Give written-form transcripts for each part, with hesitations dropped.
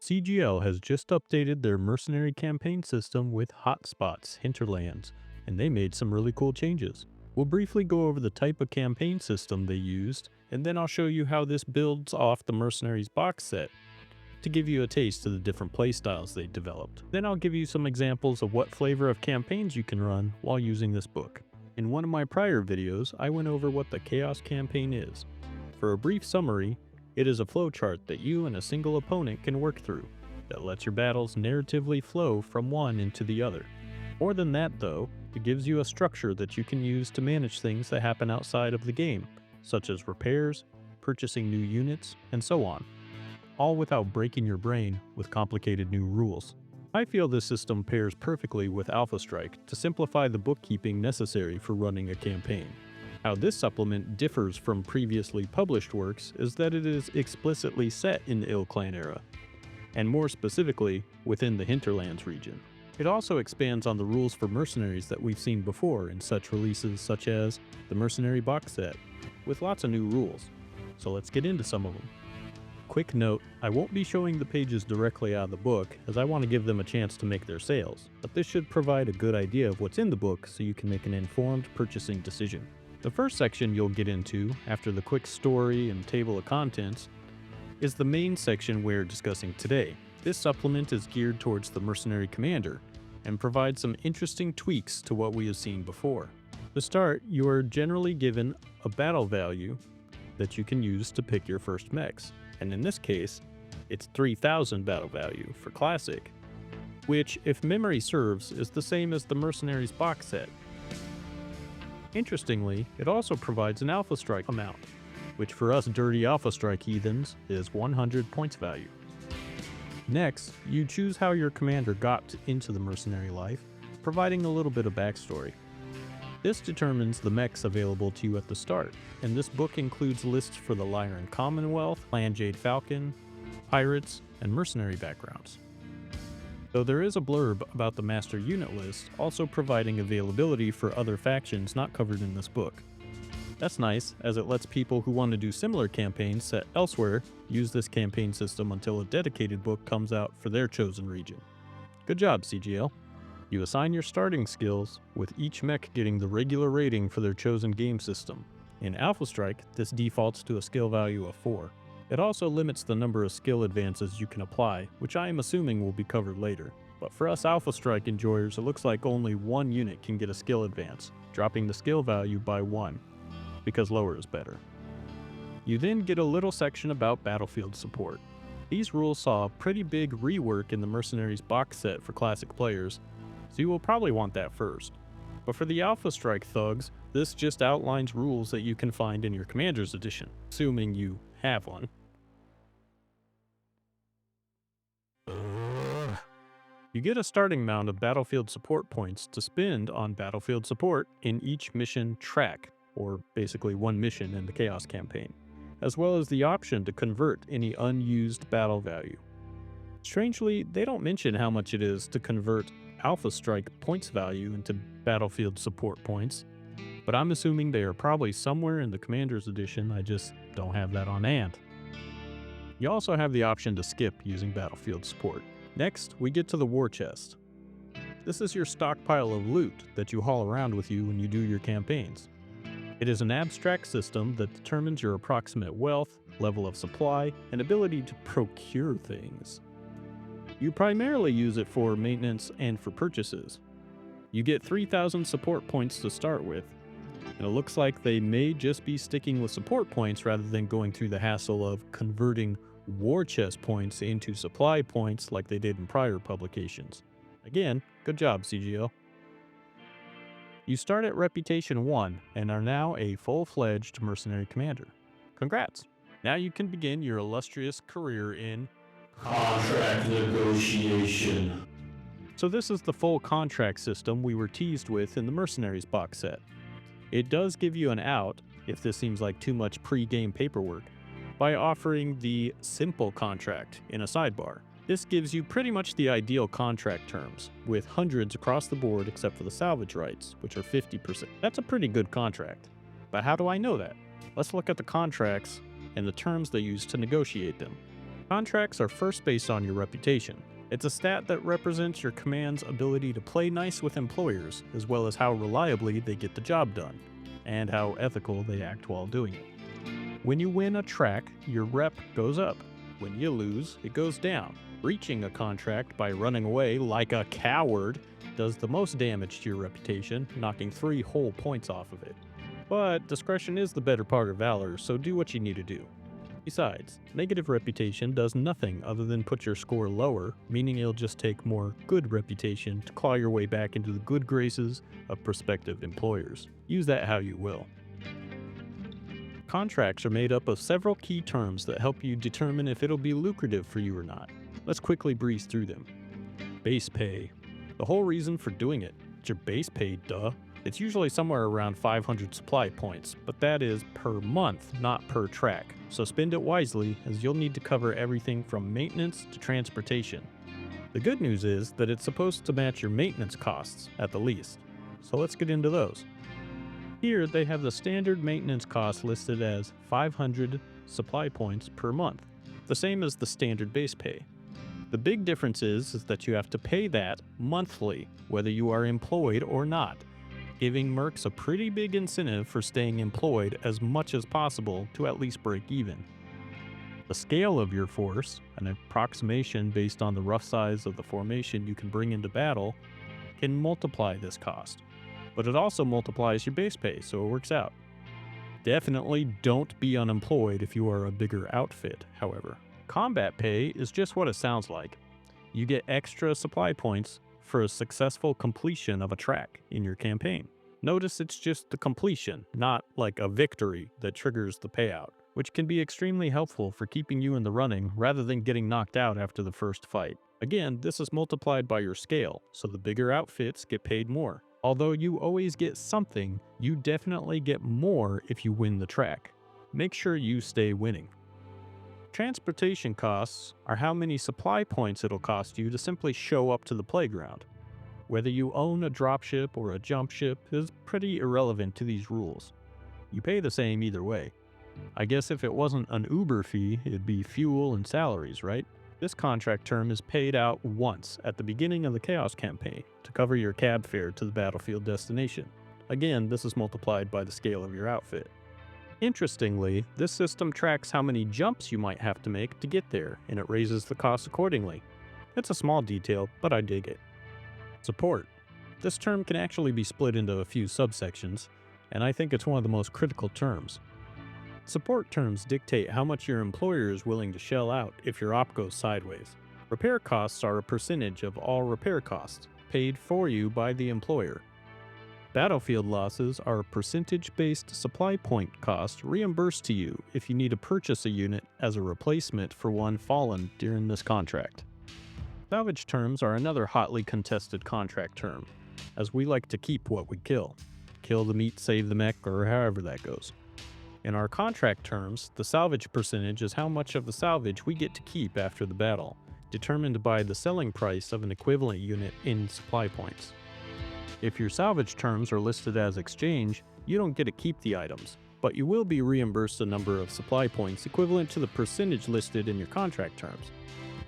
CGL has just updated their mercenary campaign system with hotspots, Hinterlands, and they made some really cool changes. We'll briefly go over the type of campaign system they used, and then I'll show you how this builds off the Mercenaries box set to give you a taste of the different playstyles they developed. Then I'll give you some examples of what flavor of campaigns you can run while using this book. In one of my prior videos, I went over what the Chaos campaign is. For a brief summary, it is a flowchart that you and a single opponent can work through that lets your battles narratively flow from one into the other. More than that though, it gives you a structure that you can use to manage things that happen outside of the game, such as repairs, purchasing new units, and so on, all without breaking your brain with complicated new rules. I feel this system pairs perfectly with Alpha Strike to simplify the bookkeeping necessary for running a campaign. How this supplement differs from previously published works is that it is explicitly set in the Ill-Clan era, and more specifically, within the Hinterlands region. It also expands on the rules for mercenaries that we've seen before in such releases such as the Mercenary box set, with lots of new rules. So let's get into some of them. Quick note, I won't be showing the pages directly out of the book as I want to give them a chance to make their sales, but this should provide a good idea of what's in the book so you can make an informed purchasing decision. The first section you'll get into, after the quick story and table of contents, is the main section we're discussing today. This supplement is geared towards the mercenary commander and provides some interesting tweaks to what we have seen before. To start, you are generally given a battle value that you can use to pick your first mechs, and in this case, it's 3000 battle value for Classic, which, if memory serves, is the same as the Mercenaries box set. Interestingly, it also provides an Alpha Strike amount, which for us dirty Alpha Strike heathens is 100 points value. Next, you choose how your commander got into the mercenary life, providing a little bit of backstory. This determines the mechs available to you at the start, and this book includes lists for the Lyran Commonwealth, Clan Jade Falcon, pirates, and mercenary backgrounds. Though there is a blurb about the master unit list, also providing availability for other factions not covered in this book. That's nice, as it lets people who want to do similar campaigns set elsewhere use this campaign system until a dedicated book comes out for their chosen region. Good job, CGL. You assign your starting skills, with each mech getting the regular rating for their chosen game system. In Alpha Strike, this defaults to a skill value of 4. It also limits the number of skill advances you can apply, which I am assuming will be covered later. But for us Alpha Strike enjoyers, it looks like only one unit can get a skill advance, dropping the skill value by 1, because lower is better. You then get a little section about battlefield support. These rules saw a pretty big rework in the Mercenaries box set for Classic players, so you will probably want that first. But for the Alpha Strike thugs, this just outlines rules that you can find in your Commander's Edition, assuming you have one. You get a starting amount of battlefield support points to spend on battlefield support in each mission track, or basically one mission in the Chaos campaign, as well as the option to convert any unused battle value. Strangely, they don't mention how much it is to convert Alpha Strike points value into battlefield support points, but I'm assuming they are probably somewhere in the Commander's Edition. I just don't have that on hand. You also have the option to skip using battlefield support. Next, we get to the war chest. This is your stockpile of loot that you haul around with you when you do your campaigns. It is an abstract system that determines your approximate wealth, level of supply, and ability to procure things. You primarily use it for maintenance and for purchases. You get 3000 support points to start with, and it looks like they may just be sticking with support points rather than going through the hassle of converting war chest points into supply points like they did in prior publications. Again, good job, CGL. You start at Reputation 1 and are now a full-fledged mercenary commander. Congrats! Now you can begin your illustrious career in Contract negotiation. So this is the full contract system we were teased with in the Mercenaries box set. It does give you an out, if this seems like too much pre-game paperwork, by offering the simple contract in a sidebar. This gives you pretty much the ideal contract terms, with hundreds across the board except for the salvage rights, which are 50%. That's a pretty good contract. But how do I know that? Let's look at the contracts and the terms they use to negotiate them. Contracts are first based on your reputation. It's a stat that represents your command's ability to play nice with employers, as well as how reliably they get the job done, and how ethical they act while doing it. When you win a track, your rep goes up. When you lose, it goes down. Breaching a contract by running away like a coward does the most damage to your reputation, knocking 3 whole points off of it. But discretion is the better part of valor, so do what you need to do. Besides, negative reputation does nothing other than put your score lower, meaning you'll just take more good reputation to claw your way back into the good graces of prospective employers. Use that how you will. Contracts are made up of several key terms that help you determine if it'll be lucrative for you or not. Let's quickly breeze through them. Base pay. The whole reason for doing it. It's your base pay, duh. It's usually somewhere around 500 supply points, but that is per month, not per track. So spend it wisely, as you'll need to cover everything from maintenance to transportation. The good news is that it's supposed to match your maintenance costs, at the least. So let's get into those. Here, they have the standard maintenance cost listed as 500 supply points per month, the same as the standard base pay. The big difference is that you have to pay that monthly, whether you are employed or not, giving mercs a pretty big incentive for staying employed as much as possible to at least break even. The scale of your force, an approximation based on the rough size of the formation you can bring into battle, can multiply this cost. But it also multiplies your base pay, so it works out. Definitely don't be unemployed if you are a bigger outfit, however. Combat pay is just what it sounds like. You get extra supply points for a successful completion of a track in your campaign. Notice it's just the completion, not like a victory that triggers the payout, which can be extremely helpful for keeping you in the running rather than getting knocked out after the first fight. Again, this is multiplied by your scale, so the bigger outfits get paid more. Although you always get something, you definitely get more if you win the track. Make sure you stay winning. Transportation costs are how many supply points it'll cost you to simply show up to the playground. Whether you own a dropship or a jump ship is pretty irrelevant to these rules. You pay the same either way. I guess if it wasn't an Uber fee, it'd be fuel and salaries, right? This contract term is paid out once at the beginning of the Chaos campaign to cover your cab fare to the battlefield destination. Again, this is multiplied by the scale of your outfit. Interestingly, this system tracks how many jumps you might have to make to get there, and it raises the cost accordingly. It's a small detail, but I dig it. Support. This term can actually be split into a few subsections, and I think it's one of the most critical terms. Support terms dictate how much your employer is willing to shell out if your op goes sideways. Repair costs are a percentage of all repair costs, paid for you by the employer. Battlefield losses are a percentage-based supply point cost reimbursed to you if you need to purchase a unit as a replacement for one fallen during this contract. Salvage terms are another hotly contested contract term, as we like to keep what we kill. Kill the meat, save the mech, or however that goes. In our contract terms, the salvage percentage is how much of the salvage we get to keep after the battle, determined by the selling price of an equivalent unit in supply points. If your salvage terms are listed as exchange, you don't get to keep the items, but you will be reimbursed a number of supply points equivalent to the percentage listed in your contract terms.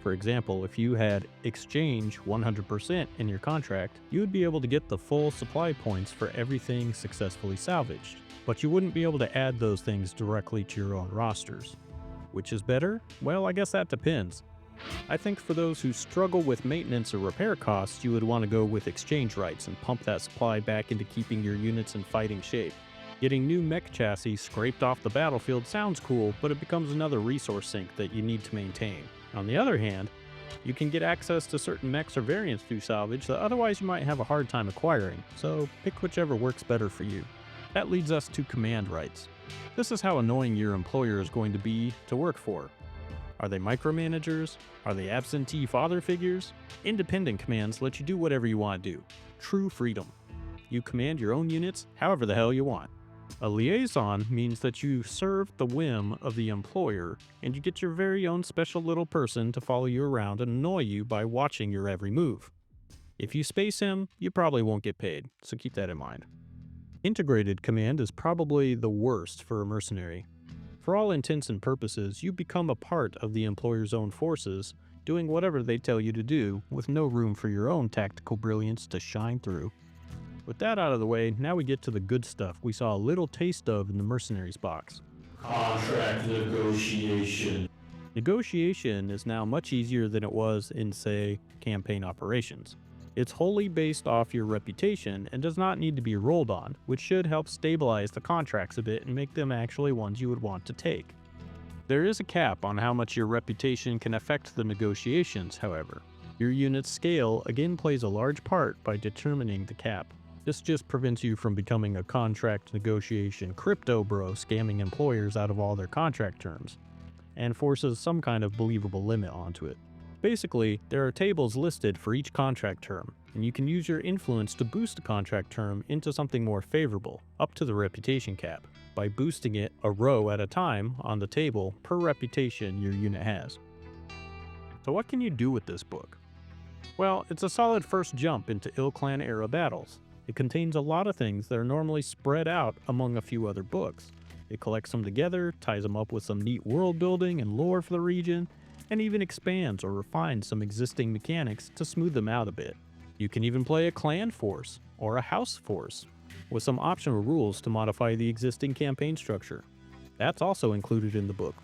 For example, if you had exchange 100% in your contract, you would be able to get the full supply points for everything successfully salvaged, but you wouldn't be able to add those things directly to your own rosters. Which is better? Well, I guess that depends. I think for those who struggle with maintenance or repair costs, you would want to go with exchange rights and pump that supply back into keeping your units in fighting shape. Getting new mech chassis scraped off the battlefield sounds cool, but it becomes another resource sink that you need to maintain. On the other hand, you can get access to certain mechs or variants through salvage that otherwise you might have a hard time acquiring, so pick whichever works better for you. That leads us to command rights. This is how annoying your employer is going to be to work for. Are they micromanagers? Are they absentee father figures? Independent commands let you do whatever you want to do. True freedom. You command your own units however the hell you want. A liaison means that you serve the whim of the employer and you get your very own special little person to follow you around and annoy you by watching your every move. If you space him, you probably won't get paid, so keep that in mind. Integrated command is probably the worst for a mercenary. For all intents and purposes, you become a part of the employer's own forces, doing whatever they tell you to do, with no room for your own tactical brilliance to shine through. With that out of the way, now we get to the good stuff we saw a little taste of in the Mercenaries box. Contract negotiation. Negotiation is now much easier than it was in, say, campaign operations. It's wholly based off your reputation and does not need to be rolled on, which should help stabilize the contracts a bit and make them actually ones you would want to take. There is a cap on how much your reputation can affect the negotiations, however. Your unit's scale again plays a large part by determining the cap. This just prevents you from becoming a contract negotiation crypto bro scamming employers out of all their contract terms, and forces some kind of believable limit onto it. Basically, there are tables listed for each contract term, and you can use your influence to boost a contract term into something more favorable, up to the reputation cap, by boosting it a row at a time on the table per reputation your unit has. So what can you do with this book? Well, it's a solid first jump into Ill-Clan era battles. It contains a lot of things that are normally spread out among a few other books. It collects them together, ties them up with some neat world building and lore for the region, and even expands or refines some existing mechanics to smooth them out a bit. You can even play a clan force, or a house force, with some optional rules to modify the existing campaign structure. That's also included in the book.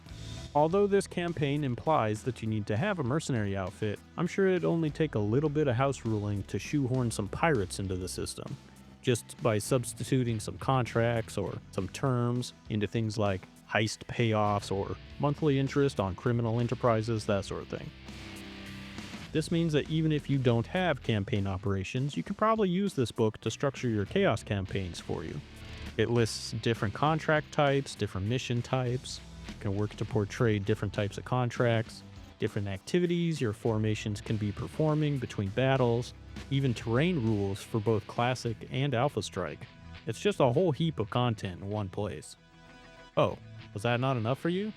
Although this campaign implies that you need to have a mercenary outfit, I'm sure it'd only take a little bit of house ruling to shoehorn some pirates into the system, just by substituting some contracts or some terms into things like heist payoffs or monthly interest on criminal enterprises, that sort of thing. This means that even if you don't have campaign operations, you can probably use this book to structure your chaos campaigns for you. It lists different contract types, different mission types, can work to portray different types of contracts, different activities your formations can be performing between battles, even terrain rules for both Classic and Alpha Strike. It's just a whole heap of content in one place. Oh, was that not enough for you?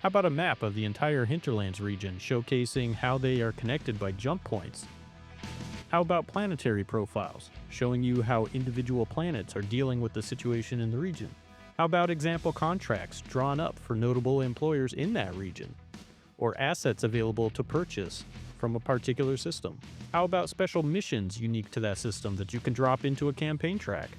How about a map of the entire Hinterlands region showcasing how they are connected by jump points? How about planetary profiles, showing you how individual planets are dealing with the situation in the region? How about example contracts drawn up for notable employers in that region? Or assets available to purchase from a particular system? How about special missions unique to that system that you can drop into a campaign track?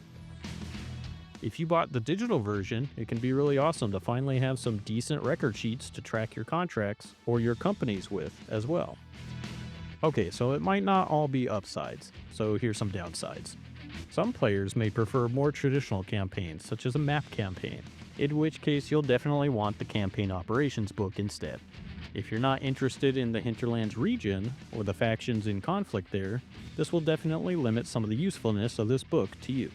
If you bought the digital version, it can be really awesome to finally have some decent record sheets to track your contracts or your companies with as well. Okay, so it might not all be upsides, so here's some downsides. Some players may prefer more traditional campaigns, such as a map campaign, in which case you'll definitely want the campaign operations book instead. If you're not interested in the Hinterlands region, or the factions in conflict there, this will definitely limit some of the usefulness of this book to you.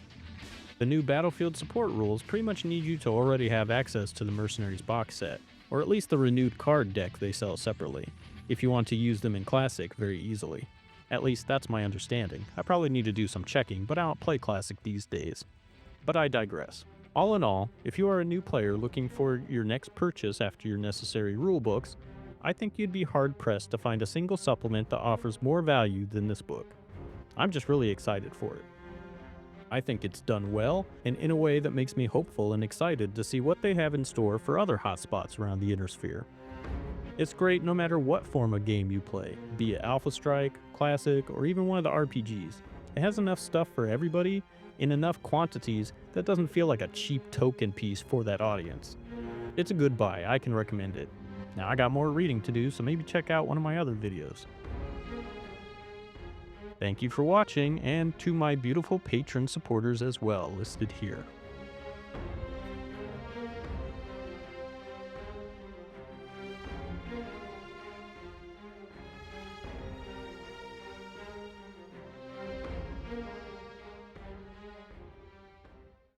The new battlefield support rules pretty much need you to already have access to the Mercenaries box set, or at least the renewed card deck they sell separately, if you want to use them in Classic very easily. At least that's my understanding. I probably need to do some checking, but I don't play Classic these days. But I digress. All in all, if you are a new player looking for your next purchase after your necessary rulebooks, I think you'd be hard-pressed to find a single supplement that offers more value than this book. I'm just really excited for it. I think it's done well, and in a way that makes me hopeful and excited to see what they have in store for other hotspots around the Inner Sphere. It's great no matter what form of game you play, be it Alpha Strike, Classic, or even one of the RPGs. It has enough stuff for everybody in enough quantities that doesn't feel like a cheap token piece for that audience. It's a good buy, I can recommend it. Now I got more reading to do, so maybe check out one of my other videos. Thank you for watching, and to my beautiful patron supporters as well, listed here.